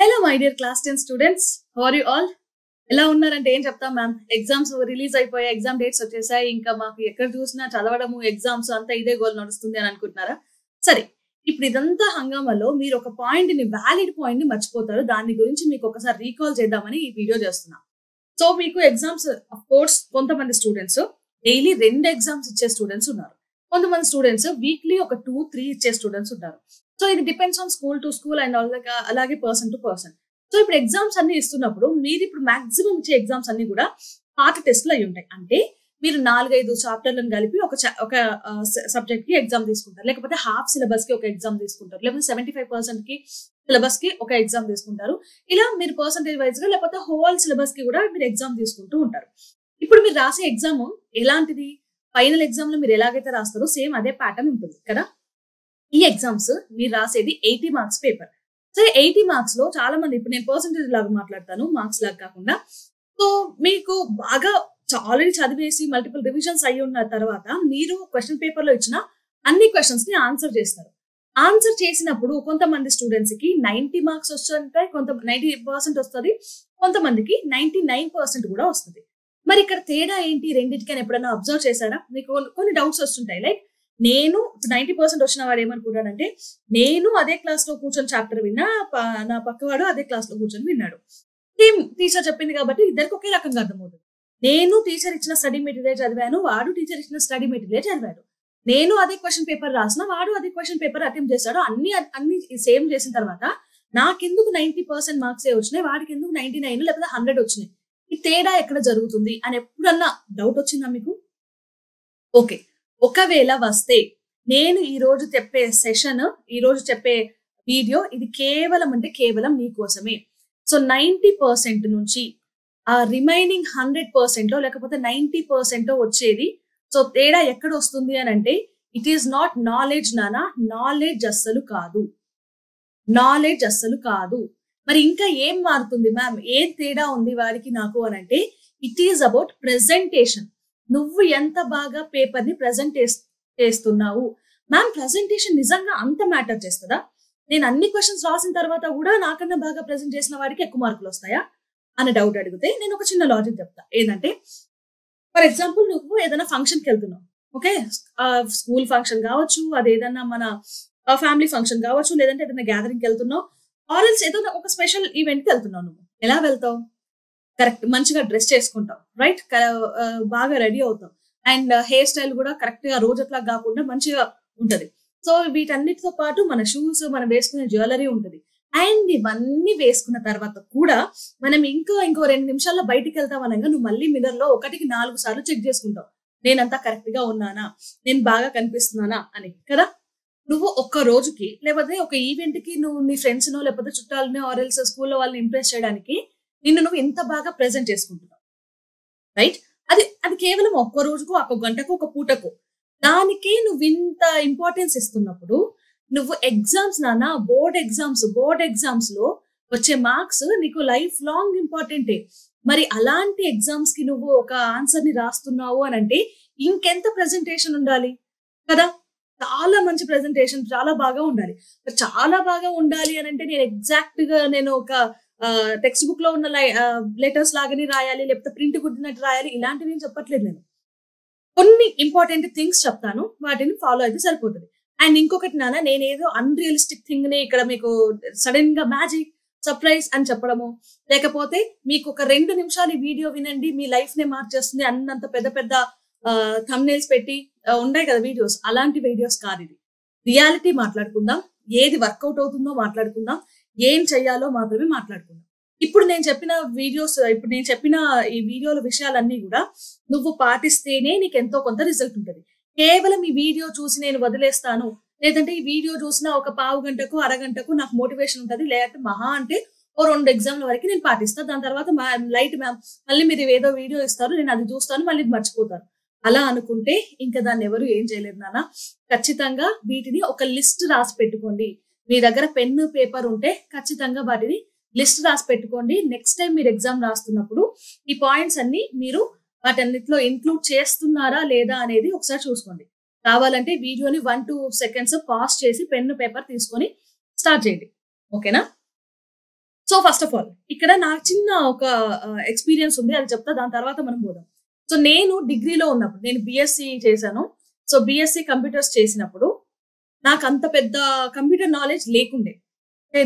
Hello, my dear class 10 students. How are you all? ఎలా ఉన్నారంటే ఏం చెప్తాం మ్యామ్, ఎగ్జామ్స్ రిలీజ్ అయిపోయాయి, ఎగ్జామ్ డేట్స్ వచ్చేసాయి, ఇంకా మాకు ఎక్కడ చూసినా చదవడము ఎగ్జామ్స్ అంతా ఇదే గోల్ నడుస్తుంది అని అనుకుంటున్నారా? సరే, ఇప్పుడు ఇదంతా హంగామాలో మీరు ఒక పాయింట్ ని, వ్యాలిడ్ పాయింట్ ని మర్చిపోతారు. దాని గురించి మీకు ఒకసారి రీకాల్ చేద్దామని ఈ వీడియో చేస్తున్నా. సో మీకు ఎగ్జామ్స్ ఆఫ్ కోర్స్ కొంతమంది స్టూడెంట్స్ డైలీ 2 ఎగ్జామ్స్ ఇచ్చే స్టూడెంట్స్ ఉన్నారు. కొంతమంది స్టూడెంట్స్ వీక్లీ ఒక 2-3 ఇచ్చే స్టూడెంట్స్ ఉంటారు. సో ఇది depends on school to school and అలాగే పర్సన్ టు పర్సన్. సో ఇప్పుడు ఎగ్జామ్స్ అన్ని ఇస్తున్నప్పుడు మీరు ఇప్పుడు మాక్సిమం ఇచ్చే ఎగ్జామ్స్ అన్ని కూడా పార్ట్ టెస్ట్లు అయి ఉంటాయి. అంటే మీరు 4-5 చాప్టర్లను కలిపి ఒక సబ్జెక్ట్ కి ఎగ్జామ్ తీసుకుంటారు, లేకపోతే హాఫ్ సిలబస్ కి ఒక ఎగ్జామ్ తీసుకుంటారు, లేకపోతే 75% కి సిలబస్ కి ఒక ఎగ్జామ్ తీసుకుంటారు. ఇలా మీరు పర్సంటేజ్ వైజ్ గా లేకపోతే హోల్ సిలబస్ కి కూడా మీరు ఎగ్జామ్ తీసుకుంటూ ఉంటారు. ఇప్పుడు మీరు రాసే ఎగ్జామ్ ఎలాంటిది? ఫైనల్ ఎగ్జామ్ లో మీరు ఎలాగైతే రాస్తారో సేమ్ అదే ప్యాటర్న్ ఉంటుంది కదా. ఈ ఎగ్జామ్స్ మీరు రాసేది 80 మార్క్స్ పేపర్. సరే, 80 మార్క్స్ లో చాలా మంది, ఇప్పుడు నేను పర్సంటేజ్ లాగా మాట్లాడతాను, మార్క్స్ లాగా కాకుండా. సో మీకు బాగా ఆల్రెడీ చదివేసి మల్టిపుల్ రివిజన్స్ అయ్యి ఉన్న తర్వాత మీరు క్వశ్చన్ పేపర్ లో ఇచ్చిన అన్ని క్వశ్చన్స్ ని ఆన్సర్ చేస్తారు. ఆన్సర్ చేసినప్పుడు కొంతమంది స్టూడెంట్స్ కి 90 మార్క్స్ వస్తుంటాయి, 90% వస్తుంది, కొంతమందికి 99% కూడా వస్తుంది. మరి ఇక్కడ తేడా ఏంటి రెండింటికి అని ఎప్పుడైనా అబ్జర్వ్ చేశారా? మీకు కొన్ని డౌట్స్ వస్తుంటాయి. లైక్, నేను 90% వచ్చిన వాడు ఏమనుకుంటాడంటే, నేను అదే క్లాస్ లో కూర్చొని చాప్టర్ విన్నా, నా పక్కవాడు అదే క్లాస్ లో కూర్చొని విన్నాడు, సేమ్ టీచర్ చెప్పింది కాబట్టి ఇద్దరికి ఒకే రకంగా అర్థమవుతుంది. నేను టీచర్ ఇచ్చిన స్టడీ మెటీరియల్ చదివాను, వాడు టీచర్ ఇచ్చిన స్టడీ మెటీరియల్ చదివాడు. నేను అదే క్వశ్చన్ పేపర్ రాసిన, వాడు అదే క్వశ్చన్ పేపర్ అటెంప్ట్ చేశాడు. అన్ని సేమ్ చేసిన తర్వాత నాకెందుకు 90% మార్క్సే వచ్చినాయి, వాడికి ఎందుకు 99 లేకపోతే 100 వచ్చినాయి? ఈ తేడా ఎక్కడ జరుగుతుంది అని ఎప్పుడన్నా డౌట్ వచ్చిందా మీకు? ఓకే, ఒకవేళ వస్తే నేను ఈ రోజు చెప్పే సెషన్, ఈ రోజు చెప్పే వీడియో ఇది కేవలం అంటే కేవలం మీకోసమే. సో 90% నుంచి ఆ రిమైనింగ్ 100% లేకపోతే 90% వచ్చేది. సో తేడా ఎక్కడ వస్తుంది అని అంటే, ఇట్ ఈస్ నాట్ నాలెడ్జ్ నానా, నాలెడ్జ్ అస్సలు కాదు, నాలెడ్జ్ అస్సలు కాదు. మరి ఇంకా ఏం మారుతుంది మ్యామ్, ఏం తేడా ఉంది వాడికి నాకు అని అంటే, ఇట్ ఈస్ అబౌట్ ప్రెజెంటేషన్. నువ్వు ఎంత బాగా పేపర్ ని ప్రెజెంట్ చేస్తున్నావు. మ్యామ్, ప్రెజెంటేషన్ నిజంగా అంత మ్యాటర్ చేస్తుందా? నేను అన్ని క్వశ్చన్స్ రాసిన తర్వాత కూడా నాకన్నా బాగా ప్రెజెంట్ చేసిన వాడికి ఎక్కువ మార్కులు వస్తాయా అనే డౌట్ అడిగితే నేను ఒక చిన్న లాజిక్ చెప్తా. ఏంటంటే, ఫర్ ఎగ్జాంపుల్ నువ్వు ఏదైనా ఫంక్షన్కి వెళ్తున్నావు, ఓకే, స్కూల్ ఫంక్షన్ కావచ్చు, అది ఏదైనా మన ఫ్యామిలీ ఫంక్షన్ కావచ్చు, లేదంటే ఏదైనా గ్యాదరింగ్కి వెళ్తున్నావు, ఆర్ఎల్స్ ఏదైనా ఒక స్పెషల్ ఈవెంట్కి వెళ్తున్నావు. నువ్వు ఎలా వెళ్తావు? కరెక్ట్, మంచిగా డ్రెస్ చేసుకుంటావు, రైట్, బాగా రెడీ అవుతావు, అండ్ హెయిర్ స్టైల్ కూడా కరెక్ట్ గా రోజట్లా కాకుండా మంచిగా ఉంటది. సో వీటన్నిటితో పాటు మన షూస్, మనం వేసుకునే జ్యువెలరీ ఉంటది. అండ్ ఇవన్నీ వేసుకున్న తర్వాత కూడా మనం ఇంకో 2 నిమిషాల్లో బయటికి వెళ్తాం అనగా నువ్వు మళ్ళీ మిర్రర్ లో 1కి 4 సార్లు చెక్ చేసుకుంటావు, నేనంతా కరెక్ట్ గా ఉన్నానా, నేను బాగా కనిపిస్తున్నానా అని కదా. నువ్వు ఒక్క రోజుకి లేకపోతే ఒక ఈవెంట్ కి నువ్వు నీ ఫ్రెండ్స్ నో లేకపోతే చుట్టాలని ఆర్ఎల్స్ స్కూల్లో వాళ్ళని ఇంప్రెస్ చేయడానికి నిన్ను నువ్వు ఇంత బాగా ప్రెజెంట్ చేసుకుంటున్నావు, రైట్. అది కేవలం ఒక్క రోజుకు, ఒక గంటకు, ఒక పూటకు, దానికి నువ్వు ఇంత ఇంపార్టెన్స్ ఇస్తున్నప్పుడు నువ్వు ఎగ్జామ్స్ నానా, బోర్డ్ ఎగ్జామ్స్ లో వచ్చే మార్క్స్ నీకు లైఫ్ లాంగ్ ఇంపార్టెంటే. మరి అలాంటి ఎగ్జామ్స్ కి నువ్వు ఒక ఆన్సర్ ని రాస్తున్నావు అని అంటే ఇంకెంత ప్రెజెంటేషన్ ఉండాలి కదా. చాలా మంచి ప్రెజెంటేషన్, చాలా బాగా ఉండాలి. చాలా బాగా ఉండాలి అని అంటే నేను ఎగ్జాక్ట్ గా నేను ఒక టెక్స్ట్ బుక్ లో ఉన్న లెటర్స్ లాగానే రాయాలి, లేకపోతే ప్రింట్ కుట్టినట్టు రాయాలి, ఇలాంటివి ఏం చెప్పట్లేదు. నేను కొన్ని ఇంపార్టెంట్ థింగ్స్ చెప్తాను, వాటిని ఫాలో అయితే సరిపోతుంది. అండ్ ఇంకొకటి నాన్న, నేనేదో అన్రియలిస్టిక్ థింగ్ ని ఇక్కడ మీకు సడన్ గా మ్యాజిక్ సర్ప్రైజ్ అని చెప్పడము, లేకపోతే మీకు ఒక 2 నిమిషాలు ఈ వీడియో వినండి మీ లైఫ్ నే మార్చేస్తుంది అన్నంత పెద్ద పెద్ద థంబ్నెయిల్స్ పెట్టి ఉన్నాయి కదా వీడియోస్, అలాంటి వీడియోస్ కాదు. ఇది రియాలిటీ మాట్లాడుకుందాం, ఏది వర్కౌట్ అవుతుందో మాట్లాడుకుందాం, ఏం చెయ్యాలో మాత్రమే మాట్లాడుకుందాం. ఇప్పుడు నేను చెప్పిన ఈ వీడియోల విషయాలన్నీ కూడా నువ్వు పాటిస్తేనే నీకు ఎంతో కొంత రిజల్ట్ ఉంటుంది. కేవలం ఈ వీడియో చూసి నేను వదిలేస్తాను, లేదంటే ఈ వీడియో చూసిన ఒక పావు గంటకు, అరగంటకు నాకు మోటివేషన్ ఉంటుంది, లేదంటే మహా అంటే ఓ 2 ఎగ్జామ్ల వరకు నేను పాటిస్తాను, దాని తర్వాత లైట్ మ్యామ్ మళ్ళీ మీరు ఏదో వీడియో ఇస్తారు, నేను అది చూస్తాను, మళ్ళీ మర్చిపోతాను అలా అనుకుంటే ఇంకా దాన్ని ఎవరు ఏం చేయలేరు నాన్న. ఖచ్చితంగా వీటిని ఒక లిస్ట్ రాసి పెట్టుకోండి. మీ దగ్గర పెన్ను పేపర్ ఉంటే ఖచ్చితంగా వాటిని లిస్ట్ రాసి పెట్టుకోండి. నెక్స్ట్ టైం మీరు ఎగ్జామ్ రాస్తున్నప్పుడు ఈ పాయింట్స్ అన్ని మీరు వాటన్నిటిలో ఇంక్లూడ్ చేస్తున్నారా లేదా అనేది ఒకసారి చూసుకోండి. కావాలంటే వీడియోని 1-2 సెకండ్స్ పాజ్ చేసి పెన్ను పేపర్ తీసుకొని స్టార్ట్ చేయండి, ఓకేనా? సో ఫస్ట్ ఆఫ్ ఆల్ ఇక్కడ నాకు చిన్న ఒక ఎక్స్పీరియన్స్ ఉంది, అది చెప్తా, దాని తర్వాత మనం పోదాం. సో నేను డిగ్రీలో ఉన్నప్పుడు నేను బిఎస్సి చేశాను. సో బిఎస్సి కంప్యూటర్స్ చేసినప్పుడు నాకు అంత పెద్ద కంప్యూటర్ నాలెడ్జ్ లేకుండే.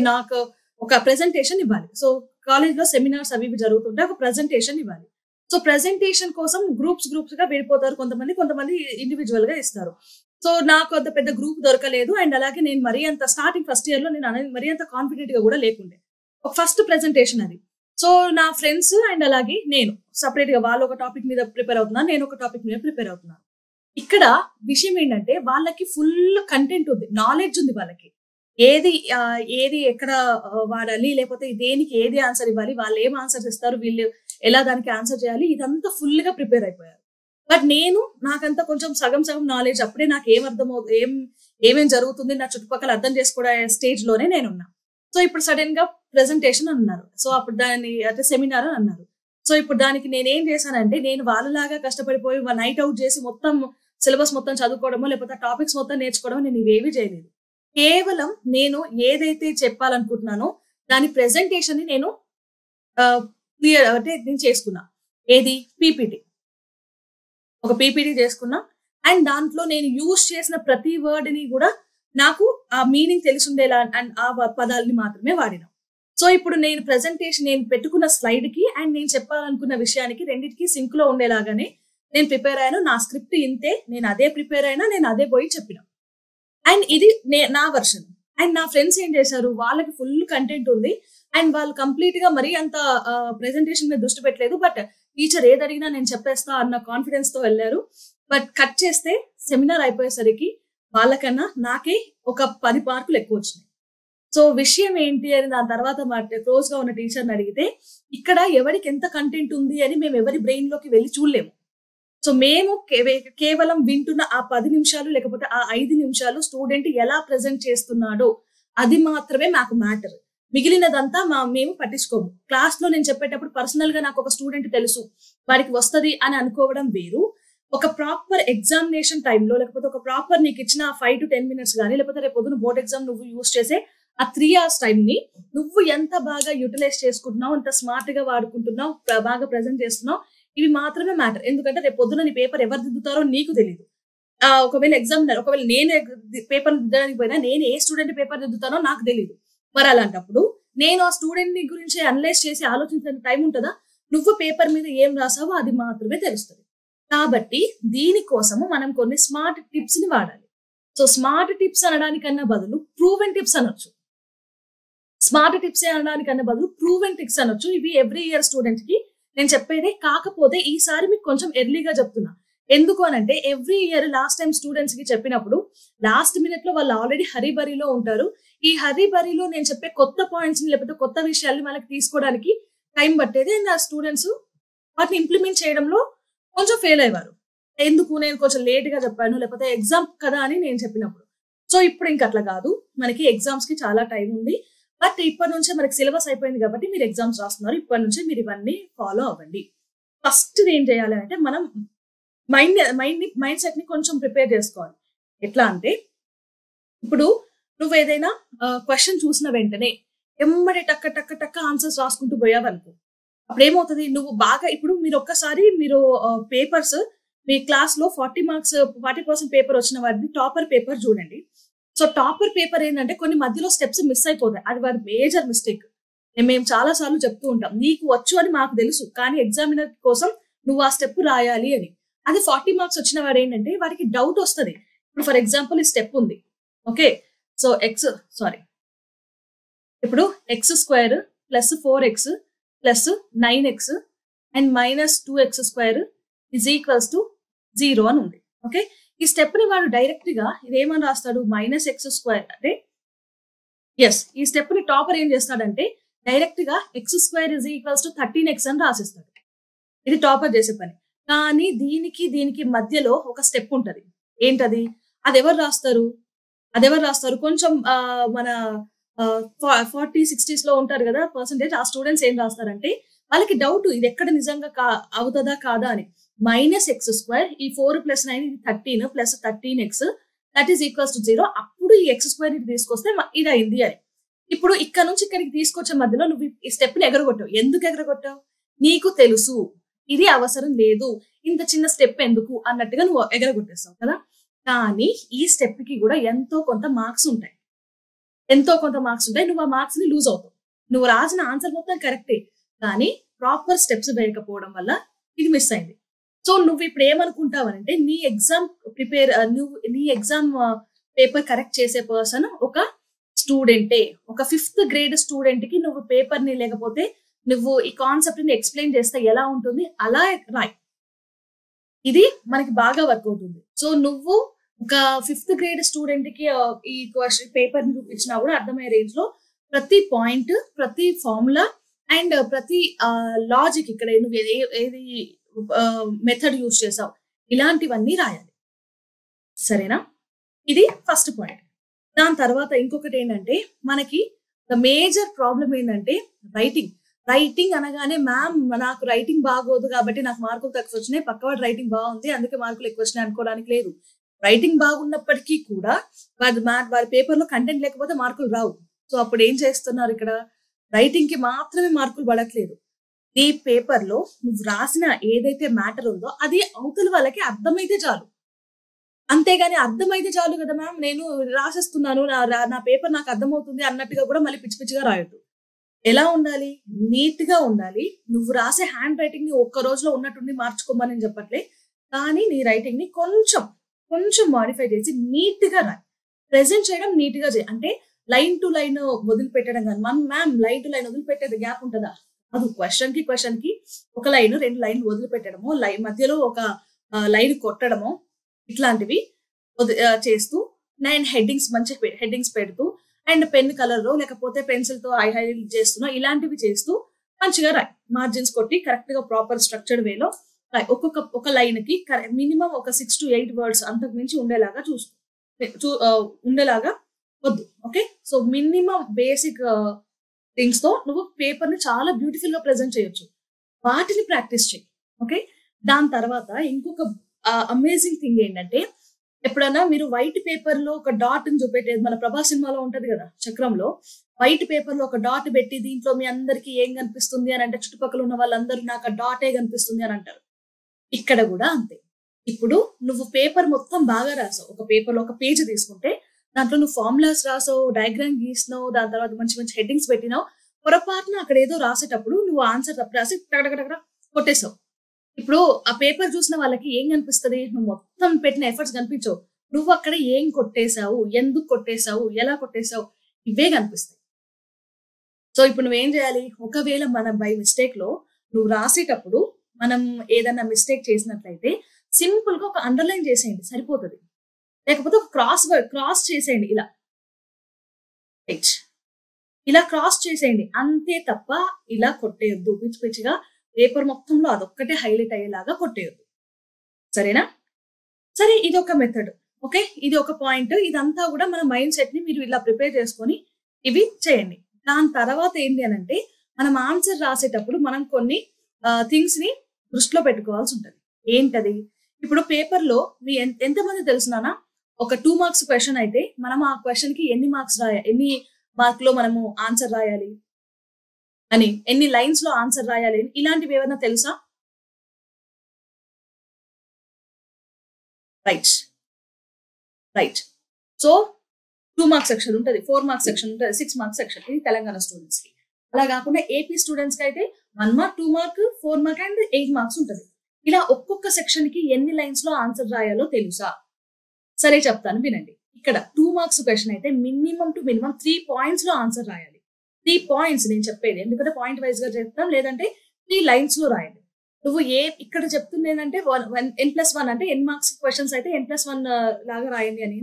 నాకు ఒక ప్రెజెంటేషన్ ఇవ్వాలి. సో కాలేజ్లో సెమినార్స్ అవి ఇవి జరుగుతుంటే ఒక ప్రెజెంటేషన్ ఇవ్వాలి. సో ప్రెజెంటేషన్ కోసం గ్రూప్స్ గా విడిపోతారు కొంతమంది ఇండివిజువల్ గా ఇస్తారు. సో నాకు అంత పెద్ద గ్రూప్ దొరకలేదు. అండ్ అలాగే నేను మరీ అంత స్టార్టింగ్ ఫస్ట్ ఇయర్ లో నేను మరీ అంత కాన్ఫిడెంట్ గా కూడా లేకుండే. ఒక ఫస్ట్ ప్రెజెంటేషన్ అది. సో నా ఫ్రెండ్స్ అండ్ అలాగే నేను సపరేట్ గా వాళ్ళు ఒక టాపిక్ మీద ప్రిపేర్ అవుతున్నాను, నేను ఒక టాపిక్ మీద ప్రిపేర్ అవుతున్నాను. ఇక్కడ విషయం ఏంటంటే వాళ్ళకి ఫుల్ కంటెంట్ ఉంది, నాలెడ్జ్ ఉంది వాళ్ళకి. ఏది ఎక్కడ వాడాలి, లేకపోతే దేనికి ఏది ఆన్సర్ ఇవ్వాలి, వాళ్ళు ఏం ఆన్సర్స్ ఇస్తారు, వీళ్ళు ఎలా దానికి ఆన్సర్ చేయాలి, ఇదంతా ఫుల్ గా ప్రిపేర్ అయిపోయారు. బట్ నాకంతా కొంచెం సగం నాలెడ్జ్, అప్పుడే నాకు ఏమేం జరుగుతుంది నా చుట్టుపక్కల అర్థం చేసుకోవడం స్టేజ్ లోనే నేనున్నా. సో ఇప్పుడు సడన్ గా ప్రెజెంటేషన్ అన్నారు. సో అప్పుడు దాన్ని అంటే సెమినార్ అని అన్నారు. సో ఇప్పుడు దానికి నేనేం చేశానంటే, నేను వాళ్ళలాగా కష్టపడిపోయి నైట్ అవుట్ చేసి మొత్తం సిలబస్ మొత్తం చదువుకోవడమో లేకపోతే టాపిక్స్ మొత్తం నేర్చుకోవడమో నేను ఇవేవి చేయలేదు. కేవలం నేను ఏదైతే చెప్పాలనుకుంటున్నానో దాని ప్రెజెంటేషన్ ని నేను క్లియర్ అంటే నేను చేసుకున్నా. ఏది పీపీటీ, ఒక పీపీటీ చేసుకున్నా. అండ్ దాంట్లో నేను యూజ్ చేసిన ప్రతి వర్డ్ ని కూడా నాకు ఆ మీనింగ్ తెలిసిండేలా అండ్ ఆ పదాలని మాత్రమే వాడినా. సో ఇప్పుడు నేను ప్రెజెంటేషన్ నేను పెట్టుకున్న స్లైడ్ కి అండ్ నేను చెప్పాలనుకున్న విషయానికి రెండింటికి సింక్ లో ఉండేలాగానే నేను ప్రిపేర్ అయ్యాను. నా స్క్రిప్ట్ ఇంతే, నేను అదే ప్రిపేర్ అయినా, నేను అదే పోయి చెప్పిన. అండ్ ఇది నా వర్షన్. అండ్ నా ఫ్రెండ్స్ ఏం చేశారు, వాళ్ళకి ఫుల్ కంటెంట్ ఉంది అండ్ వాళ్ళు కంప్లీట్ గా మరీ అంత ప్రెజెంటేషన్ మీద దృష్టి పెట్టలేదు. బట్ టీచర్ ఏది అడిగినా నేను చెప్పేస్తా అన్న కాన్ఫిడెన్స్ తో వెళ్ళారు. బట్ కట్ చేస్తే సెమినార్ అయిపోయేసరికి వాళ్ళకన్నా నాకే ఒక 10 మార్కులు ఎక్కువ వచ్చినాయి. సో విషయం ఏంటి అని దాని తర్వాత క్లోజ్ గా ఉన్న టీచర్ని అడిగితే, ఇక్కడ ఎవరికి ఎంత కంటెంట్ ఉంది అని మేము ఎవరి బ్రెయిన్ లోకి వెళ్ళి చూడలేము. సో మేము కేవలం వింటున్న ఆ 10 నిమిషాలు లేకపోతే ఆ 5 నిమిషాలు స్టూడెంట్ ఎలా ప్రెజెంట్ చేస్తున్నాడో అది మాత్రమే మాకు మ్యాటర్. మిగిలినదంతా మేము పట్టించుకోము. క్లాస్ లో నేను చెప్పేటప్పుడు పర్సనల్ గా నాకు ఒక స్టూడెంట్ తెలుసు, వాడికి వస్తుంది అని అనుకోవడం వేరు. ఒక ప్రాపర్ ఎగ్జామినేషన్ టైంలో లేకపోతే ఒక ప్రాపర్ నీకు ఇచ్చిన 5 to 10 minutes కానీ లేకపోతే రేపు పొద్దున బోర్డ్ ఎగ్జామ్ నువ్వు యూజ్ చేసే ఆ 3 hours టైం ని నువ్వు ఎంత బాగా యూటిలైజ్ చేసుకుంటున్నావు, ఎంత స్మార్ట్ గా వాడుకుంటున్నావు, బాగా ప్రెజెంట్ చేస్తున్నావు, ఇవి మాత్రమే మ్యాటర్. ఎందుకంటే రేపు పొద్దున నీ పేపర్ ఎవరు దిద్దుతారో నీకు తెలియదు. ఒకవేళ ఒకవేళ నేను పేపర్ దిద్దడానికి పోయినా నేను ఏ స్టూడెంట్ పేపర్ దిద్దుతానో నాకు తెలియదు. మరి అలాంటప్పుడు నేను ఆ స్టూడెంట్ ని గురించి అనలైజ్ చేసి ఆలోచించిన టైం ఉంటుందా? నువ్వు పేపర్ మీద ఏం రాసావో అది మాత్రమే తెలుస్తుంది. కాబట్టి దీనికోసము మనం కొన్ని స్మార్ట్ టిప్స్ ని వాడాలి. సో స్మార్ట్ టిప్స్ అనడానికన్నా బదులు ప్రూవెన్ టిప్స్ అనొచ్చు. స్మార్ట్ టిప్స్ అనడానికన్నా బదులు ప్రూవెన్ టిప్స్ అనొచ్చు. ఇవి ఎవ్రీ ఇయర్ స్టూడెంట్ కి నేను చెప్పేదే. కాకపోతే ఈసారి మీకు కొంచెం ఎర్లీగా చెప్తున్నా. ఎందుకు అనంటే every year last time students కి చెప్పినప్పుడు లాస్ట్ మినిట్ లో వాళ్ళు ఆల్రెడీ హరీబరీలో ఉంటారు. ఈ హరీబరీలో నేను చెప్పే కొత్త పాయింట్స్ ని లేకపోతే కొత్త విషయాల్ని మనకి తీసుకోవడానికి టైం పట్టేది. నా స్టూడెంట్స్ వాటిని ఇంప్లిమెంట్ చేయడంలో కొంచెం ఫెయిల్ అయ్యారు. ఎందుకు నేను కొంచెం లేట్ గా చెప్పాను లేకపోతే ఎగ్జామ్ కదా అని నేను చెప్పినప్పుడు. సో ఇప్పుడు ఇంక అట్లా కాదు, మనకి ఎగ్జామ్స్ కి చాలా టైం ఉంది. బట్ ఇప్పటి నుంచే మనకి సిలబస్ అయిపోయింది కాబట్టి మీరు ఎగ్జామ్స్ రాస్తున్నారు. ఇప్పటి నుంచే మీరు ఇవన్నీ ఫాలో అవ్వండి. ఫస్ట్ ఏం చేయాలి అంటే మనం మైండ్ సెట్ ని కొంచెం ప్రిపేర్ చేసుకోవాలి. ఎట్లా అంటే ఇప్పుడు నువ్వు ఏదైనా క్వశ్చన్ చూసిన వెంటనే ఎమ్మడే టక్క టక్క టక్క ఆన్సర్స్ రాసుకుంటూ పోయావనుకో, అప్పుడు ఏమవుతుంది, నువ్వు బాగా ఇప్పుడు మీరు ఒక్కసారి మీరు పేపర్స్ మీ క్లాస్ లో 40% పేపర్ వచ్చిన వారిని టాపర్ పేపర్ చూడండి. సో టాపర్ పేపర్ ఏంటంటే కొన్ని మధ్యలో స్టెప్స్ మిస్ అయిపోతాయి. అది వారి మేజర్ మిస్టేక్. మేము చాలా సార్లు చెప్తూ ఉంటాం, నీకు వచ్చు అని మాకు తెలుసు కానీ ఎగ్జామినర్ కోసం నువ్వు ఆ స్టెప్ రాయాలి అని. అది 40 మార్క్స్ వచ్చిన వాడు ఏంటంటే వాడికి డౌట్ వస్తుంది. ఇప్పుడు ఫర్ ఎగ్జాంపుల్ ఈ స్టెప్ ఉంది, ఓకే. సో ఇప్పుడు x² + 4x + 9x and -2x² = 0 అని ఉంది, ఓకే. ఈ స్టెప్ ని వాడు డైరెక్ట్ గా ఇదేమని రాస్తాడు, -x² అంటే ఈ స్టెప్ ని టాపర్ ఏం చేస్తాడంటే డైరెక్ట్ గా x² = 13x అని రాసిస్తాడు. ఇది టాపర్ చేసే పని. కానీ దీనికి మధ్యలో ఒక స్టెప్ ఉంటది. ఏంటది? అది ఎవరు రాస్తారు? కొంచెం మన 40-60s లో ఉంటారు కదా పర్సెంటేజ్, ఆ స్టూడెంట్స్ ఏం రాస్తారంటే వాళ్ళకి డౌట్ ఇది ఎక్కడ నిజంగా అవుతుందా కాదా అని. -x², ఈ 4 + 9 13 + 13x = 0. అప్పుడు ఈ x² తీసుకొస్తే ఇది అయింది అని. ఇప్పుడు ఇక్కడ నుంచి ఇక్కడికి తీసుకొచ్చే మధ్యలో నువ్వు ఈ స్టెప్ ని ఎగరగొట్టావు. ఎందుకు ఎగరగొట్టావు? నీకు తెలుసు ఇది అవసరం లేదు, ఇంత చిన్న స్టెప్ ఎందుకు అన్నట్టుగా నువ్వు ఎగరగొట్టేస్తావు కదా. కానీ ఈ స్టెప్ కి కూడా ఎంతో కొంత మార్క్స్ ఉంటాయి. నువ్వు ఆ మార్క్స్ ని లూజ్ అవుతావు. నువ్వు రాసిన ఆన్సర్ మొత్తం కరెక్టే, కానీ ప్రాపర్ స్టెప్స్ వేయకపోవడం వల్ల ఇది మిస్ అయింది. సో నువ్వు ఇప్పుడు ఏమనుకుంటావనంటే నీ ఎగ్జామ్ పేపర్ కరెక్ట్ చేసే పర్సన్ ఒక స్టూడెంటే, ఒక 5th గ్రేడ్ స్టూడెంట్ కి నువ్వు పేపర్ ని లేకపోతే నువ్వు ఈ కాన్సెప్ట్ ని ఎక్స్ప్లెయిన్ చేస్తే ఎలా ఉంటుంది అలా రాయి. ఇది మనకి బాగా వర్క్ అవుతుంది. సో నువ్వు ఒక 5th గ్రేడ్ స్టూడెంట్ కి ఈ క్వశ్చన్ పేపర్ ని చూపించినా కూడా అర్థమయ్యే రేంజ్ లో ప్రతి పాయింట్, ప్రతి ఫార్ములా అండ్ ప్రతి లాజిక్, ఇక్కడ నువ్వు ఏది మెథడ్ యూజ్ చేసావు ఇలాంటివన్నీ రాయాలి. సరేనా? ఇది ఫస్ట్ పాయింట్. దాని తర్వాత ఇంకొకటి ఏంటంటే మనకి ద మేజర్ ప్రాబ్లం ఏంటంటే రైటింగ్ అనగానే మ్యామ్ నాకు రైటింగ్ బాగోదు కాబట్టి నాకు మార్కులు తక్కువ వచ్చినాయి, పక్కవాడు రైటింగ్ బాగుంది అందుకే మార్కులు ఎక్కువ వచ్చినాయి అనుకోవడానికి లేదు. రైటింగ్ బాగున్నప్పటికీ కూడా వారి పేపర్ లో కంటెంట్ లేకపోతే మార్కులు రావు. సో అప్పుడు ఏం చేస్తున్నారు, ఇక్కడ రైటింగ్ కి మాత్రమే మార్కులు పడట్లేదు. నీ పేపర్ లో నువ్వు రాసిన ఏదైతే మ్యాటర్ ఉందో అది అవతల వాళ్ళకి అర్థమైతే చాలు. అంతేగాని అర్థమైతే చాలు కదా మ్యామ్ నేను రాసేస్తున్నాను, నా పేపర్ నాకు అర్థమవుతుంది అన్నట్టుగా కూడా మళ్ళీ పిచ్చి పిచ్చిగా రాయొద్దు. ఎలా ఉండాలి? నీట్ గా ఉండాలి. నువ్వు రాసే హ్యాండ్ రైటింగ్ ని ఒక్క రోజులో ఉన్నట్టుండి మార్చుకోమని నేను చెప్పట్లే, కానీ నీ రైటింగ్ ని కొంచెం మాడిఫై చేసి నీట్ గా రాయి. ప్రెజెంట్ చేయడం నీట్ గా చేయి. అంటే లైన్ టు లైన్ వదిలిపెట్టడం కానీ, మ్యామ్ లైన్ టు లైన్ వదిలిపెట్టేది గ్యాప్ ఉంటుందా? అది క్వశ్చన్ కి ఒక లైన్ 2 లైన్లు వదిలిపెట్టడము, మధ్యలో ఒక లైన్ కొట్టడము, ఇట్లాంటివి చేస్తూ 9 మంచి హెడ్డింగ్స్ పెడుతూ అండ్ పెన్ కలర్ లో లేకపోతే పెన్సిల్ తో హైలైట్ చేస్తున్నా, ఇలాంటివి చేస్తూ మంచిగా రాయి. మార్జిన్స్ కొట్టి కరెక్ట్ గా ప్రాపర్ స్ట్రక్చర్డ్ వేలో రాయి. ఒక లైన్ కి మినిమం ఒక 6 to 8 వర్డ్స్ అంతకు మించి ఉండేలాగా ఉండేలాగా వద్దు. Okay, so minimum basic things తో నువ్వు పేపర్ ని చాలా బ్యూటిఫుల్ గా ప్రెజెంట్ చేయొచ్చు. వాటిని ప్రాక్టీస్ చేయి. ఓకే, దాని తర్వాత ఇంకొక అమేజింగ్ థింగ్ ఏంటంటే ఎప్పుడన్నా మీరు వైట్ పేపర్ లో ఒక డాట్ ని చూపెట్టేది, మన ప్రభాస్ సినిమాలో ఉంటది కదా చక్రంలో, వైట్ పేపర్ లో ఒక డాట్ పెట్టి దీంట్లో మీ అందరికి ఏం కనిపిస్తుంది అని అంటే చుట్టుపక్కల ఉన్న వాళ్ళందరూ నాకు ఆ డాటే కనిపిస్తుంది అని అంటారు. ఇక్కడ కూడా అంతే. ఇప్పుడు నువ్వు పేపర్ మొత్తం బాగా రాసావు, ఒక పేపర్ లో ఒక పేజ్ తీసుకుంటే దాంట్లో నువ్వు ఫార్ములాస్ రాసావు, డయాగ్రామ్ గీసినావు, దాని తర్వాత మంచి హెడ్డింగ్స్ పెట్టినావు. పొరపాటున అక్కడ ఏదో రాసేటప్పుడు నువ్వు ఆన్సర్ తప్పు రాసి టగడగడగడ కొట్టేసావు. ఇప్పుడు ఆ పేపర్ చూసిన వాళ్ళకి ఏం కనిపిస్తుంది? నువ్వు మొత్తం పెట్టిన ఎఫర్ట్స్ కనిపించవు. నువ్వు అక్కడ ఏం కొట్టేశావు, ఎందుకు కొట్టేశావు, ఎలా కొట్టేశావు, ఇవే కనిపిస్తాయి. సో ఇప్పుడు నువ్వేం చేయాలి? ఒకవేళ మన బై మిస్టేక్ లో నువ్వు రాసేటప్పుడు మనం ఏదైనా మిస్టేక్ చేసినట్లయితే సింపుల్ గా ఒక అండర్లైన్ చేసేయండి సరిపోతుంది. లేకపోతే ఒక క్రాస్ చేసేయండి, ఇలా క్రాస్ చేసేయండి అంతే తప్ప ఇలా కొట్టేయొద్దు. పిచ్చి పిచ్చిగా పేపర్ మొత్తంలో అదొక్కటే హైలైట్ అయ్యేలాగా కొట్టేయొద్దు. సరేనా? సరే, ఇది ఒక మెథడ్. ఓకే, ఇది ఒక పాయింట్. ఇదంతా కూడా మన మైండ్ సెట్ ని మీరు ఇలా ప్రిపేర్ చేసుకొని ఇవి చేయండి. దాని తర్వాత ఏంటి అని అంటే మనం ఆన్సర్ రాసేటప్పుడు మనం కొన్ని థింగ్స్ ని దృష్టిలో పెట్టుకోవాల్సి ఉంటుంది. ఏంటది? ఇప్పుడు పేపర్ లో మీ ఎంతమంది తెలుసునా, ఒక 2 మార్క్స్ క్వశ్చన్ అయితే మనం ఆ క్వశ్చన్ కి ఎన్ని మార్క్ లో మనము ఆన్సర్ రాయాలి అని, ఎన్ని లైన్స్ లో ఆన్సర్ రాయాలి, ఇలాంటివి ఏమైనా తెలుసా? రైట్. సో 2 మార్క్స్ సెక్షన్ ఉంటుంది, 4 మార్క్స్ సెక్షన్ ఉంటుంది, 6 మార్క్స్ సెక్షన్. ఇది తెలంగాణ స్టూడెంట్స్ కి. అలా కాకుండా ఏపీ స్టూడెంట్స్ కి అయితే 1 mark, 2 mark, 4 mark and 8 marks ఉంటుంది. ఇలా ఒక్కొక్క సెక్షన్ కి ఎన్ని లైన్స్ లో ఆన్సర్ రాయాలో తెలుసా? సరే చెప్తాను వినండి. ఇక్కడ 2 మార్క్స్ క్వశ్చన్ అయితే మినిమం 3 పాయింట్స్ లో ఆన్సర్ రాయాలి. 3 పాయింట్స్ నేను చెప్పేది, ఎందుకంటే పాయింట్ వైజ్ గా చెప్తాం, లేదంటే 3 లైన్స్ లో రాయాలి. నువ్వు ఇక్కడ చెప్తుంది ఏంటంటే n+1 అంటే n మార్క్స్ క్వశ్చన్స్ అయితే n+1 లాగా రాయండి అని.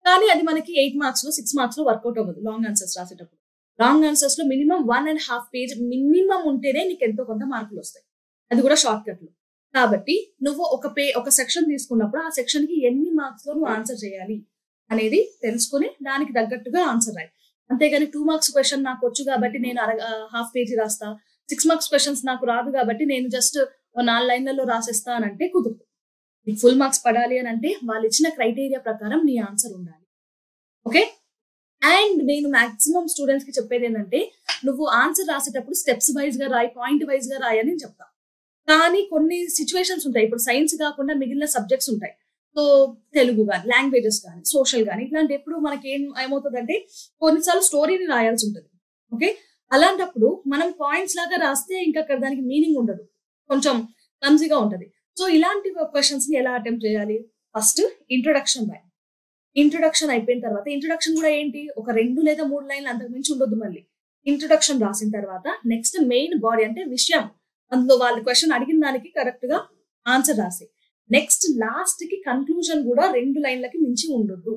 కానీ అది మనకి 8 మార్క్స్ లో 6 మార్క్స్ లో వర్కౌట్ అవ్వదు. లాంగ్ ఆన్సర్స్ రాసేటప్పుడు లాంగ్ ఆన్సర్స్ లో మినిమం 1.5 పేజ్ మినిమం ఉంటేనే నీకు ఎంతో కొంత మార్కులు వస్తాయి, అది కూడా షార్ట్ కట్ లో. కాబట్టి నువ్వు ఒక సెక్షన్ తీసుకున్నప్పుడు ఆ సెక్షన్ కి ఎన్ని మార్క్స్ లో నువ్వు ఆన్సర్ చేయాలి అనేది తెలుసుకుని దానికి తగ్గట్టుగా ఆన్సర్ రాయి. అంతేగాని 2 మార్క్స్ క్వశ్చన్ నాకు వచ్చు కాబట్టి నేను హాఫ్ పేజీ రాస్తా, 6 మార్క్స్ క్వశ్చన్స్ నాకు రాదు కాబట్టి నేను జస్ట్ 4 లైన్లలో రాసేస్తా అని అంటే కుదరదు. నీకు ఫుల్ మార్క్స్ పడాలి అని అంటే వాళ్ళు ఇచ్చిన క్రైటీరియా ప్రకారం నీ ఆన్సర్ ఉండాలి. ఓకే, అండ్ నేను మాక్సిమం స్టూడెంట్స్ కి చెప్పేది ఏంటంటే, నువ్వు ఆన్సర్ రాసేటప్పుడు స్టెప్స్ వైజ్ గా రాయి, పాయింట్ వైజ్ గా రాయి అని చెప్తా. కానీ కొన్ని సిచ్యువేషన్స్ ఉంటాయి. ఇప్పుడు సైన్స్ కాకుండా మిగిలిన సబ్జెక్ట్స్ ఉంటాయి. సో తెలుగు గాని, లాంగ్వేజెస్ గాని, సోషల్ గాని ఇట్లాంటి ఎప్పుడు మనకి ఏమవుతుందంటే కొన్నిసార్లు స్టోరీని రాయాల్సి ఉంటుంది. ఓకే. అలాంటప్పుడు మనం పాయింట్స్ లాగా రాస్తే ఇంకా అక్కడ దానికి మీనింగ్ ఉండదు. కొంచెం క్లమ్జీగా ఉంటది. సో ఇలాంటి క్వెషన్స్ ని ఎలా అటెంప్ట్ చేయాలి? ఫస్ట్ ఇంట్రొడక్షన్ రాయి. ఇంట్రొడక్షన్ అయిపోయిన తర్వాత ఇంట్రొడక్షన్ కూడా ఏంటి? ఒక 2 లేదా 3 లైన్‌లు అంతకు మించి ఉండొద్దు మళ్ళీ. ఇంట్రొడక్షన్ రాసిన తర్వాత నెక్స్ట్ మెయిన్ బాడీ అంటే విషయం. అందులో వాళ్ళు క్వెషన్ అడిగిన దానికి కరెక్ట్‌గా ఆన్సర్ రాసేయి. నెక్స్ట్ లాస్ట్‌కి కన్క్లూజన్ కూడా 2 లైన్‌లకి మించి ఉండొద్దు.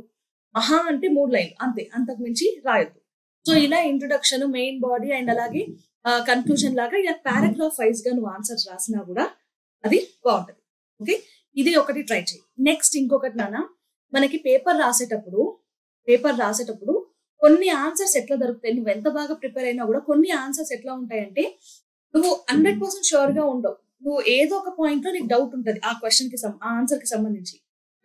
మహా అంటే 3 లైన్‌లు అంతే. అంతకు మించి రాయొద్దు. సో ఇలా ఇంట్రొడక్షన్, మెయిన్ బాడీ అండ్ అలాగే కన్క్లూజన్ లాగా ఇలా పారాగ్రాఫ్ వైస్‌గా నువ్వు ఆన్సర్స్ రాసినా కూడా అది బావుంటది. ఓకే. ఇది ఒకటి ట్రై చెయ్యి. నెక్స్ట్ ఇంకొకటి మనకి పేపర్ రాసేటప్పుడు కొన్ని ఆన్సర్స్ ఎట్లా దొరుకుతాయి? నువ్వు ఎంత బాగా ప్రిపేర్ అయినా కూడా కొన్ని ఆన్సర్స్ ఎట్లా ఉంటాయంటే, నువ్వు 100% ష్యూర్‌గా ఉండవు. నువ్వు ఏదో ఒక పాయింట్‌లో నీకు డౌట్ ఉంటది. ఆ ఆన్సర్‌కి సంబంధించి.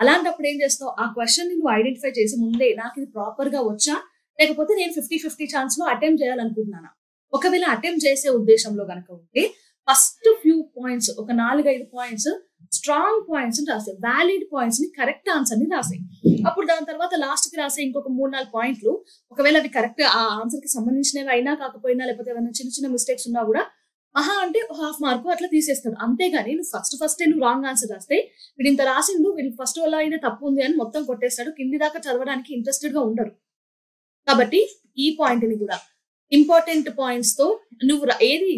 అలాంటప్పుడు ఏం చేస్తావు? ఆ క్వెషన్‌ని నువ్వు ఐడెంటిఫై చేసి ముందే నాకిది ప్రాపర్‌గా వచ్చా? లేకపోతే నేను 50-50 ఛాన్స్‌లో అటెంప్ట్ చేయాలనుకుంటున్నానా? ఒకవేళ అటెంప్ట్ చేసే ఉద్దేశంలో గనక ఉంటే ఫస్ట్ ఫ్యూ పాయింట్స్ ఒక 4, 5 పాయింట్స్ స్ట్రాంగ్ పాయింట్స్ రాసేయి. వాలిడ్ పాయింట్స్ ని కరెక్ట్ ఆన్సర్ ని రాసేయి. అప్పుడు దాని తర్వాత లాస్ట్ కి రాసే ఇంకొక 3-4 పాయింట్లు ఒకవేళ అవి కరెక్ట్ ఆ ఆన్సర్ కి సంబంధించినవి అయినా కాకపోయినా లేకపోతే ఏమైనా చిన్న చిన్న మిస్టేక్స్ ఉన్నా కూడా మహా అంటే హాఫ్ మార్క్ అట్లా తీసేస్తాడు. అంతేగాని నువ్వు ఫస్ట్ నువ్వు రాంగ్ ఆన్సర్ రాస్తే వీడు ఇంత రాసిండు, వీళ్ళు ఫస్ట్ వల్ల అయినా తప్పు ఉంది అని మొత్తం కొట్టేస్తాడు. కింది దాకా చదవడానికి ఇంట్రెస్టెడ్ గా ఉండరు. కాబట్టి ఈ పాయింట్ ని కూడా ఇంపార్టెంట్ పాయింట్స్ తో నువ్వు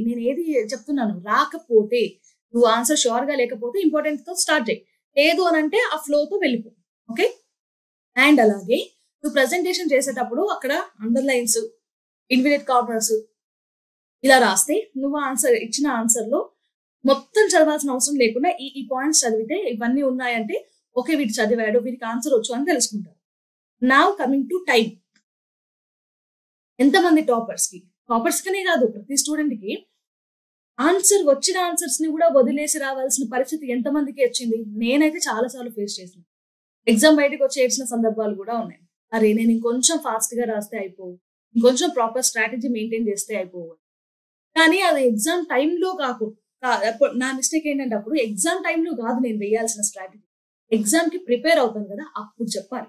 నేను ఏది చెప్తున్నాను, రాకపోతే నువ్వు ఆన్సర్ షూర్ గా లేకపోతే ఇంపార్టెంట్ తో స్టార్ట్ చేయి. లేదు అని అంటే ఆ ఫ్లో తో వెళ్ళిపో. ఓకే. అండ్ అలాగే నువ్వు ప్రెజెంటేషన్ చేసేటప్పుడు అక్కడ అండర్లైన్స్, ఇన్విడెడ్ కార్నర్స్ ఇలా రాస్తే నువ్వు ఇచ్చిన ఆన్సర్ లో మొత్తం చదవాల్సిన అవసరం లేకుండా ఈ పాయింట్స్ చదివితే ఇవన్నీ ఉన్నాయంటే ఓకే వీడు చదివాడు, వీడికి ఆన్సర్ వచ్చు అని తెలుసుకుంటారు. Now coming to time. ఎంతమంది టాపర్స్ కనే కాదు ప్రతి స్టూడెంట్ కి వచ్చిన ఆన్సర్స్ ని కూడా వదిలేసి రావాల్సిన పరిస్థితి ఎంతమందికి వచ్చింది? నేనైతే చాలా సార్లు ఫేస్ చేసిన ఎగ్జామ్ బయటకు వచ్చి ఏడ్చిన సందర్భాలు కూడా ఉన్నాయి. అరే నేను ఇంకొంచెం ఫాస్ట్ గా రాస్తే అయిపోవు, ఇంకొంచెం ప్రాపర్ స్ట్రాటజీ మెయింటైన్ చేస్తే అయిపోవు. కానీ అది ఎగ్జామ్ టైంలో నా మిస్టేక్ ఏంటంటే అప్పుడు ఎగ్జామ్ టైంలో కాదు నేను వేయాల్సిన స్ట్రాటజీ. ఎగ్జామ్ కి ప్రిపేర్ అవుతాను కదా అప్పుడు చెప్పాలి.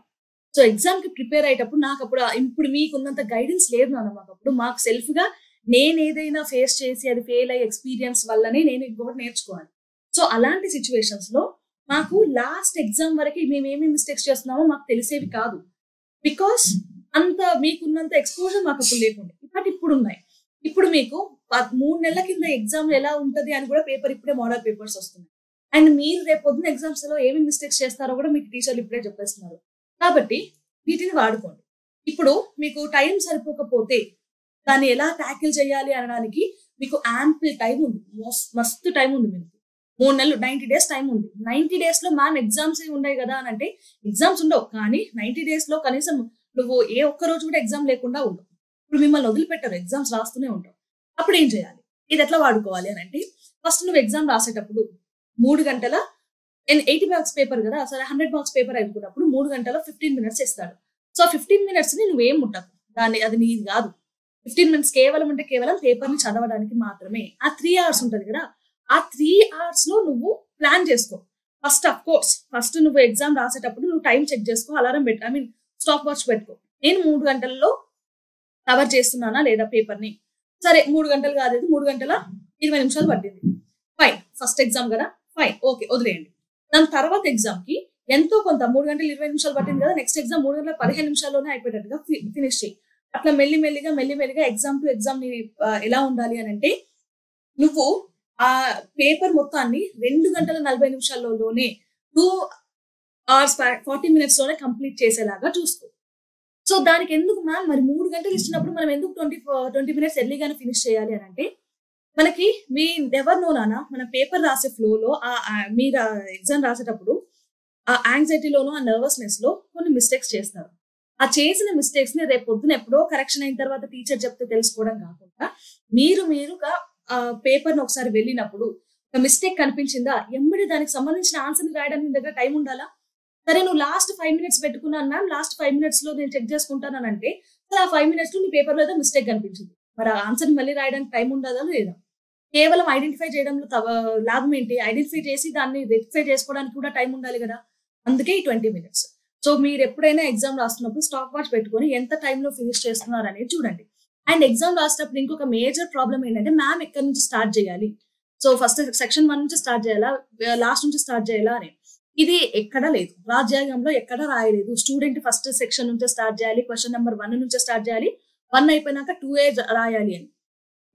సో ఎగ్జామ్ కి ప్రిపేర్ అయ్యేటప్పుడు నాకు అప్పుడు ఇప్పుడు మీకున్నంత గైడెన్స్ లేదు అప్పుడు మాకు సెల్ఫ్ గా నేను ఏదైనా ఫేస్ చేసి అది ఫెయిల్ అయ్యే ఎక్స్పీరియన్స్ వల్లనే నేను ఇంకొకటి నేర్చుకోవాలి. సో అలాంటి సిచ్యువేషన్స్ లో మాకు లాస్ట్ ఎగ్జామ్ వరకు మేము ఏమేమి మిస్టేక్స్ చేస్తున్నామో మాకు తెలిసేవి కాదు. బికాస్ అంత మీకున్నంత ఎక్స్పోజర్ మాకు అప్పుడు లేకుండా ఇప్పుడు ఉన్నాయి. ఇప్పుడు మీకు 3 నెలల కింద ఎగ్జామ్ ఎలా ఉంటది అని కూడా పేపర్ ఇప్పుడే మోడల్ పేపర్స్ వస్తున్నాయి. అండ్ మీరు రేపు పొద్దున ఎగ్జామ్స్ లో ఏమేమి మిస్టేక్స్ చేస్తారో కూడా మీకు టీచర్లు ఇప్పుడే చెప్పేస్తున్నారు. కాబట్టి వీటిని వాడుకోండి. ఇప్పుడు మీకు టైం సరిపోకపోతే దాన్ని ఎలా ట్యాకిల్ చేయాలి అనడానికి మీకు యాంపుల్ టైం ఉంది. మస్తు టైం ఉంది. మీకు 3 నెలలు 90 డేస్ టైం ఉంది. 90 డేస్ లో మ్యామ్ ఎగ్జామ్స్ ఉన్నాయి కదా అని అంటే ఎగ్జామ్స్ ఉండవు. కానీ 90 డేస్ లో కనీసం నువ్వు ఏ ఒక్క రోజు కూడా ఎగ్జామ్ లేకుండా ఉండవు. ఇప్పుడు మిమ్మల్ని వదిలిపెట్టారు, ఎగ్జామ్స్ రాస్తూనే ఉంటావు. అప్పుడు ఏం చేయాలి? ఇది ఎట్లా వాడుకోవాలి అని అంటే ఫస్ట్ నువ్వు ఎగ్జామ్ రాసేటప్పుడు 3 గంటల 80 మార్క్స్ పేపర్ కదా, సరే 100 మార్క్స్ పేపర్ అయిపోయినప్పుడు 3 గంటల 15 మినిట్స్ ఇస్తాడు. సో 15 మినిట్స్ ని నువ్వేం ముట్టకు, అది నీది కాదు. 15 మినిట్స్ కేవలం పేపర్ ని చదవడానికి మాత్రమే. ఆ 3 అవర్స్ ఉంటది కదా, ఆ 3 అవర్స్ లో నువ్వు ప్లాన్ చేసుకో. ఫస్ట్ నువ్వు ఎగ్జామ్ రాసేటప్పుడు నువ్వు టైం చెక్ చేసుకో, అలారం పెట్టు, స్టాప్ వాచ్ పెట్టుకో. నేను 3 గంటల్లో కవర్ చేస్తున్నానా లేదా పేపర్ ని? సరే 3 గంటలు కాదు, 3 గంటల 20 నిమిషాలు పట్టింది. ఫైన్, ఫస్ట్ ఎగ్జామ్ కదా, ఫైన్, ఓకే వదిలేయండి. దాని తర్వాత ఎగ్జామ్ కి ఎంతో కొంత 3 గంటలు 20 నిమిషాలు పట్టింది కదా, నెక్స్ట్ ఎగ్జామ్ 3 గంటల 15 నిమిషాల్లోనే అయిపోయేటట్టుగా ఫినిష్ చేయి. అట్లా మెల్లిమెల్లిగా ఎగ్జామ్ టు ఎగ్జామ్ ఎలా ఉండాలి అని అంటే నువ్వు ఆ పేపర్ మొత్తాన్ని 2 గంటల 40 నిమిషాల్లోనే 2 hours 40 minutes లోనే కంప్లీట్ చేసేలాగా చూసుకో. సో దానికి ఎందుకు మ్యామ్ మరి 3 గంటలు ఇచ్చినప్పుడు మనం ఎందుకు 20 minutes ఎర్లీగానే ఫినిష్ చేయాలి అని అంటే మనకి మీ ఎవరు నోనా మన పేపర్ రాసే ఫ్లోలో మీరు ఎగ్జామ్ రాసేటప్పుడు ఆ యాంగ్జైటీలోనో ఆ నర్వస్నెస్ లో కొన్ని మిస్టేక్స్ చేస్తారు. ఆ చేసిన మిస్టేక్స్ ని రేపు పొద్దున ఎప్పుడో కరెక్షన్ అయిన తర్వాత టీచర్ చెప్తే తెలుసుకోవడం కాకుండా మీరుగా పేపర్ ని ఒకసారి వెళ్ళినప్పుడు ఒక మిస్టేక్ కనిపించిందా, ఎంబడి దానికి సంబంధించిన ఆన్సర్ ని రాయడానికి దగ్గర టైం ఉండాలా. సరే నువ్వు లాస్ట్ 5 minutes పెట్టుకున్నాను మ్యామ్, లాస్ట్ 5 minutes లో నేను చెక్ చేసుకుంటానంటే ఆ 5 minutes లో నీ పేపర్లో ఏదో మిస్టేక్ కనిపించింది. మరి ఆ ఆన్సర్‌ని మళ్ళీ రాయడానికి టైం ఉండదా లేదా? కేవలం ఐడెంటిఫై చేయడంలో లాభం ఏంటి? ఐడెంటిఫై చేసి దాన్ని రెక్టిఫై చేసుకోవడానికి కూడా టైం ఉండాలి గదా! అందుకే ఈ 20 మినిట్స్. సో, మీరెప్పుడైనా ఎగ్జామ్ రాస్తున్నప్పుడు స్టాప్ వాచ్ పెట్టుకొని ఎంత టైంలో ఫినిష్ చేస్తున్నారనేది చూడండి. అండ్ ఎగ్జామ్ రాసేటప్పుడు ఇంకొక మేజర్ ప్రాబ్లమ్ ఏంటంటే మ్యామ్ ఎక్కడి నుంచి స్టార్ట్ చేయాలి? సో, ఫస్ట్ సెక్షన్ 1 నుంచి స్టార్ట్ చేయాలా? లాస్ట్ నుంచి స్టార్ట్ చేయాలా అని. ఇది ఎక్కడా లేదు. రాజ్యాంగంలో ఎక్కడా రాయలేదు. స్టూడెంట్ ఫస్ట్ సెక్షన్ నుంచే స్టార్ట్ చేయాలి. క్వెషన్ నంబర్ 1 నుంచే స్టార్ట్ చేయాలి. 1 అయిపోయినాక 2A రాయాలి అని.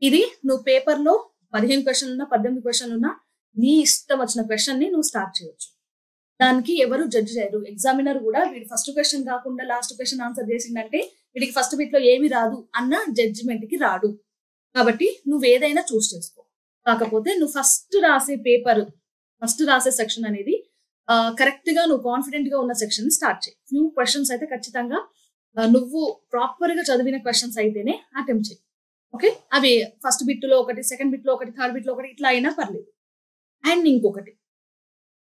ఇది నువ్వు పేపర్‌లో 15 క్వెషన్‌లున్నా, 18 క్వెషన్‌లున్నా నీ ఇష్టం వచ్చిన క్వెషన్‌ని నువ్వు స్టార్ట్ చేయొచ్చు. దానికి ఎవరు జడ్జ్ చేయరు. ఎగ్జామినర్ కూడా వీడు ఫస్ట్ క్వెషన్ కాకుండా లాస్ట్ క్వెషన్ ఆన్సర్ చేసిండంటే వీడికి ఫస్ట్ బిట్‌లో ఏమి రాదు అన్న జడ్జిమెంట్‌కి రాడు. కాబట్టి నువ్వేదైనా చూస్ చేసుకో. కాకపోతే నువ్వు ఫస్ట్ రాసే సెక్షన్ అనేది కరెక్ట్‌గా నువ్వు కాన్ఫిడెంట్‌గా ఉన్న సెక్షన్‌ని స్టార్ట్ చెయి. ఫ్యూ క్వెషన్స్ అయితే ఖచ్చితంగా నువ్వు ప్రాపర్‌గా చదివిన క్వెషన్స్ అయితేనే అటెంప్ట్ చెయి. ఓకే. అవి ఫస్ట్ బిట్‌లో ఒకటి, సెకండ్ బిట్‌లో ఒకటి, థర్డ్ బిట్‌లో ఒకటి ఇట్లా అయినా పర్లేదు. అండ్ ఇంకొకటి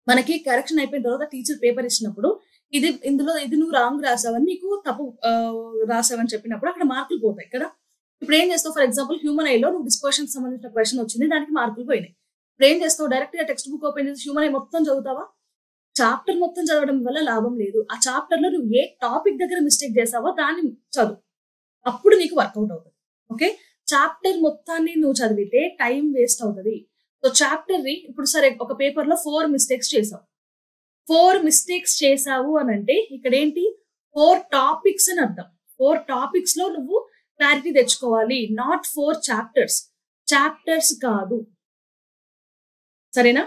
మనకి కరెక్షన్ అయిపోయిన తర్వాత టీచర్ పేపర్ ఇచ్చినప్పుడు ఇది నువ్వు రాంగ్ రాసావని నీకు తప్పు రాసావని చెప్పినప్పుడు అక్కడ మార్కులు పోతాయి కదా! ఇప్పుడు ఏం చేస్తావు? ఫర్ ఎగ్జాంపుల్ హ్యూమన్ ఐలో నువ్వు డిస్పర్షన్‌కి సంబంధించిన క్వెషన్ వచ్చింది. దానికి మార్కులు పోయినాయి. ఇప్పుడు ఏం చేస్తావు? డైరెక్ట్‌గా టెక్స్ట్ బుక్ ఓపెన్ చేసి హ్యూమన్ ఐ మొత్తం చదువుతావా? చాప్టర్ మొత్తం చదవడం వల్ల లాభం లేదు. ఆ చాప్టర్‌లో నువ్వు ఏ టాపిక్ దగ్గర మిస్టేక్ చేసావో దాన్ని చదువు. అప్పుడు నీకు వర్కౌట్ అవుతది. ఓకే. చాప్టర్ మొత్తాన్ని నువ్వు చదివితే టైం వేస్ట్ అవుతది. సో, చాప్టర్‌ని ఇప్పుడు సరే ఒక పేపర్‌లో 4 మిస్టేక్స్ చేసావు. 4 మిస్టేక్స్ చేసావు అనంటే ఇక్కడేంటి 4 టాపిక్స్ అని అర్థం. 4 టాపిక్స్‌లో నువ్వు క్లారిటీ తెచ్చుకోవాలి. Not 4 chapters. చాప్టర్స్ కాదు. సరేనా?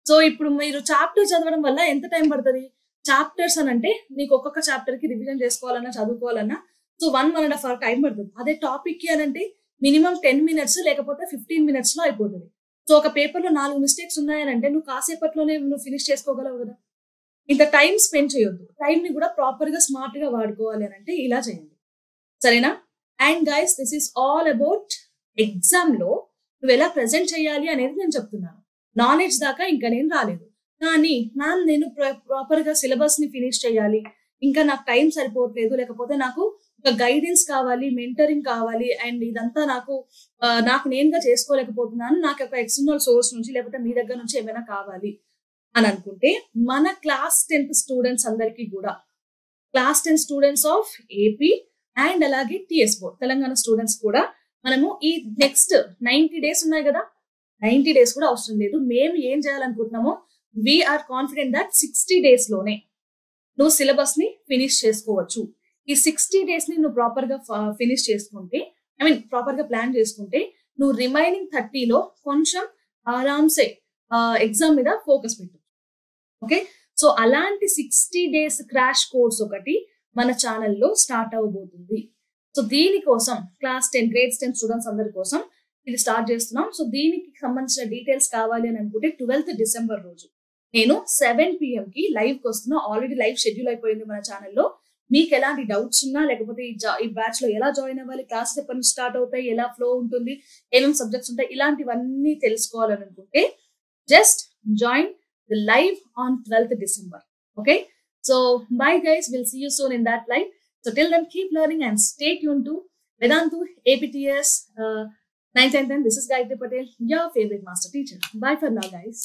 సో, ఇప్పుడు మీరు చాప్టర్ చదవడం వల్ల ఎంత టైం పడతది? చాప్టర్స్ అనంటే నీకు ఒక్కొక్క చాప్టర్‌కి రివిజన్ చేసుకోవాలన్నా, చదువుకోవాలన్నా సో, 1 ½ అవర్ టైం పడుతది. అదే టాపిక్‌కి అనంటే మినిమమ్ 10 మినిట్స్ లేకపోతే 15 మినిట్స్‌లో అయిపోతది. సో, ఒక పేపర్‌లో 4 మిస్టేక్స్ ఉన్నాయనంటే నువ్వు కాసేపట్లోనే ఫినిష్ చేసుకోగలవు గదా! ఇంత టైం స్పెండ్ చేయొద్దు. టైంని కూడా ప్రాపర్‌గా స్మార్ట్‌గా వాడుకోవాలి అనంటే ఇలా చేయండి. సరేనా? And guys this is all about ఎగ్జామ్‌లో నువ్వెలా ప్రెజెంట్ చేయాలి అనేది నేను చెప్తున్నాను. నాలెడ్జ్ దాకా ఇంకా నేను రాలేదు. కానీ మ్యామ్ నేను ప్రాపర్‌గా సిలబస్‌ని ఫినిష్ చేయాలి. ఇంకా నాకు టైం సరిపోవట్లేదు. లేకపోతే నాకు ఒక గైడెన్స్ కావాలి, మెంటరింగ్ కావాలి అండ్ ఇదంతా నాకు నేనుగా చేసుకోలేకపోతున్నాను. నాకు ఒక ఎక్స్టర్నల్ సోర్స్ నుంచి లేకపోతే మీ దగ్గర నుంచి ఏమైనా కావాలి అని అనుకుంటే మన క్లాస్ 10th స్టూడెంట్స్ అందరికీ కూడా class 10 students of AP and అలాగే టీఎస్ బోర్డ్ తెలంగాణ స్టూడెంట్స్ కూడా మనము ఈ నెక్స్ట్ 90 డేస్ ఉన్నాయి కదా 90 డేస్ కూడా అవసరం లేదు. మేము ఏం చేయాలనుకుంటున్నామో వీఆర్ కాన్ఫిడెంట్ దట్ 60 డేస్ లోనే నువ్వు సిలబస్ ని ఫినిష్ చేసుకోవచ్చు. ఈ 60 డేస్ ని నువ్వు ప్రాపర్ గా ఫినిష్ చేసుకుంటే ప్రాపర్ గా ప్లాన్ చేసుకుంటే నువ్వు రిమైనింగ్ 30లో కొంచెం ఆరామ్సే ఎగ్జామ్ మీద ఫోకస్ పెట్టు. ఓకే. సో అలాంటి 60 డేస్ క్రాష్ కోర్స్ ఒకటి మన ఛానల్లో స్టార్ట్ అవ్వబోతుంది. సో దీనికోసం క్లాస్ 10 గ్రేడ్స్ 10 స్టూడెంట్స్ అందరి కోసం ఇది స్టార్ట్ చేస్తున్నాం. సో దీనికి సంబంధించిన డీటెయిల్స్ కావాలి అని అనుకుంటే 12th డిసెంబర్ రోజు నేను 7 PM కి లైవ్ కి వస్తున్నా. ఆల్రెడీ లైవ్ షెడ్యూల్ అయిపోయింది మన ఛానల్లో. మీకు ఎలాంటి డౌట్స్ ఉన్నా లేకపోతే ఈ బ్యాచ్ లో ఎలా జాయిన్ అవ్వాలి, క్లాసెస్ ఎప్పటి నుంచి స్టార్ట్ అవుతాయి, ఎలా ఫ్లో ఉంటుంది, ఏమేమి సబ్జెక్ట్స్ ఉంటాయి, ఇలాంటివన్నీ తెలుసుకోవాలని అనుకుంటే just join the live on 12th December. Okay. So bye guys. We'll see you soon in that live. So till then keep learning and stay tuned to Vedantu APTS 9th and 10th. This is Gayatri Patel, your favorite master teacher. Bye for now guys.